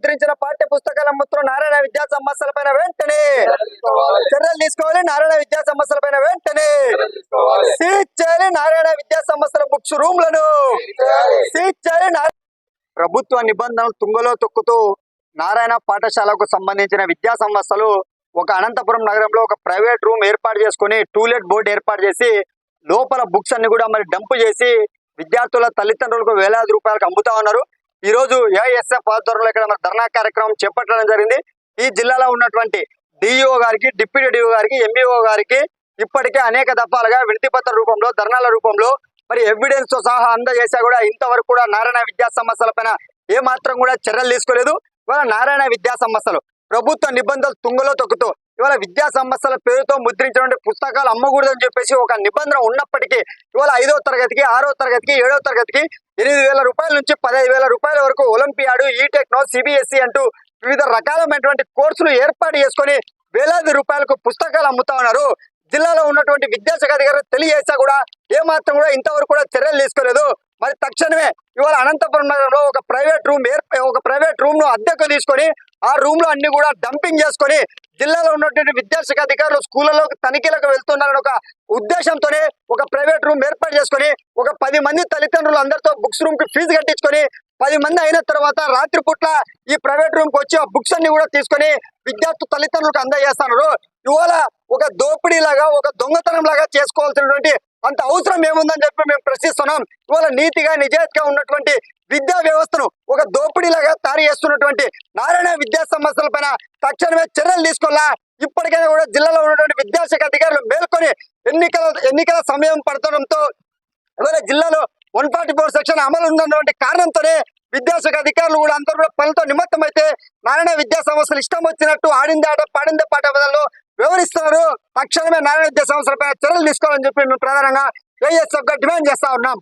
ముద్రించిన పాఠ్య పుస్తకాల అమ్ముతున్న నారాయణ విద్యా సంస్థలపైన వెంటనే చర్యలు తీసుకోవాలి. నారాయణ విద్యా సంస్థలపైన వెంటనే సీజ్ చేయాలి. నారాయణ విద్యా సంస్థల బుక్స్ రూమ్లను సీజ్ చేయాలి. ప్రభుత్వ నిబంధనలు తుంగలో తొక్కుతూ నారాయణ పాఠశాలకు సంబంధించిన విద్యా సంస్థలు ఒక అనంతపురం నగరంలో ఒక ప్రైవేట్ రూమ్ ఏర్పాటు చేసుకుని టూలెట్ బోర్డు ఏర్పాటు చేసి లోపల బుక్స్ అన్ని కూడా మరి డంప్ చేసి విద్యార్థుల తల్లిదండ్రులకు వేలాది రూపాయలకు అమ్ముతా ఉన్నారు. ఈ రోజు ఏఎస్ఎఫ్ ఆధ్వర్యంలో ఇక్కడ మరి ధర్నా కార్యక్రమం చేపట్టడం జరిగింది. ఈ జిల్లాలో ఉన్నటువంటి డిఈఓ గారికి, డిప్యూటీ డిఓ గారికి, ఎంఈఓ గారికి ఇప్పటికే అనేక దఫాలుగా వినతి పత్ర రూపంలో, ధర్నాల రూపంలో మరి ఎవిడెన్స్ తో సహా అందజేసా కూడా ఇంతవరకు కూడా నారాయణ విద్యా సంస్థల పైన ఏ మాత్రం కూడా చర్యలు తీసుకోలేదు. ఇవాళ నారాయణ విద్యా సంస్థలు ప్రభుత్వ నిబంధనలు తుంగలో తొక్కుతూ ఇవాళ విద్యా సంస్థల పేరుతో ముద్రించినటువంటి పుస్తకాలు అమ్మకూడదని చెప్పేసి ఒక నిబంధన ఉన్నప్పటికీ ఇవాళ 5వ తరగతికి, 6వ తరగతికి, 7వ తరగతికి 8,000 రూపాయల నుంచి 15,000 రూపాయల వరకు ఒలింపియాడ్, ఈటెక్నో, సిబిఎస్ఈ అంటూ వివిధ రకాలైనటువంటి కోర్సులు ఏర్పాటు చేసుకొని వేలాది రూపాయలకు పుస్తకాలు అమ్ముతా ఉన్నారు. జిల్లాలో ఉన్నటువంటి విద్యాశాఖ అధికారులు తెలియజేసా కూడా ఏ మాత్రం కూడా ఇంతవరకు కూడా చర్యలు తీసుకోలేదు. మరి తక్షణమే ఇవాళ అనంతపురం నగరంలో ఒక ప్రైవేట్ రూమ్ ను అద్దెకు తీసుకొని ఆ రూమ్ లో అన్ని కూడా డంపింగ్ చేసుకొని జిల్లాలో ఉన్నటువంటి విద్యాశాఖ అధికారులు స్కూళ్లలో తనిఖీలకు వెళ్తున్నారని ఒక ఉద్దేశంతోనే ఒక ప్రైవేట్ రూమ్ ఏర్పాటు చేసుకొని ఒక 10 మంది తల్లిదండ్రులు అందరితో బుక్స్ రూమ్ కి ఫీజు కట్టించుకొని 10 మంది అయిన తర్వాత రాత్రి పూట్ల ఈ ప్రైవేట్ రూమ్ కి వచ్చి ఆ బుక్స్ అన్ని కూడా తీసుకొని విద్యార్థి తల్లిదండ్రులకు అందజేస్తున్నారు. ఇవాళ ఒక దోపిడీ లాగా, ఒక దొంగతనం లాగా చేసుకోవాల్సినటువంటి అంత అవసరం ఏముందని చెప్పి మేము ప్రశ్నిస్తున్నాం. ఇవాళ నీతిగా, నిజాయితీగా ఉన్నటువంటి విద్యా వ్యవస్థను ఒక దోపిడీలాగా తయారు చేస్తున్నటువంటి నారాయణ విద్యా సంస్థల పైన తక్షణమే చర్యలు తీసుకోవాలా. ఇప్పటికైనా కూడా జిల్లాలో ఉన్నటువంటి విద్యాశాఖ అధికారులు మేల్కొని ఎన్నికల సమయం పడటంతో ఇవాళ జిల్లాలో 144 సెక్షన్ అమలు ఉన్నటువంటి కారణంతోనే విద్యాశాఖ అధికారులు కూడా అందరూ కూడా పనులతో నిమత్తం అయితే నారాయణ విద్యా సంస్థలు ఇష్టం వచ్చినట్టు ఆడిందే ఆట పాడిందే పాట బదులు వివరిస్తున్నారు. తక్షణమే నారాయణ విద్యా సంస్థల పైన చర్యలు తీసుకోవాలని చెప్పి మేము ప్రధానంగా ఏఎస్ఎఫ్ గా డిమాండ్ చేస్తా ఉన్నాం.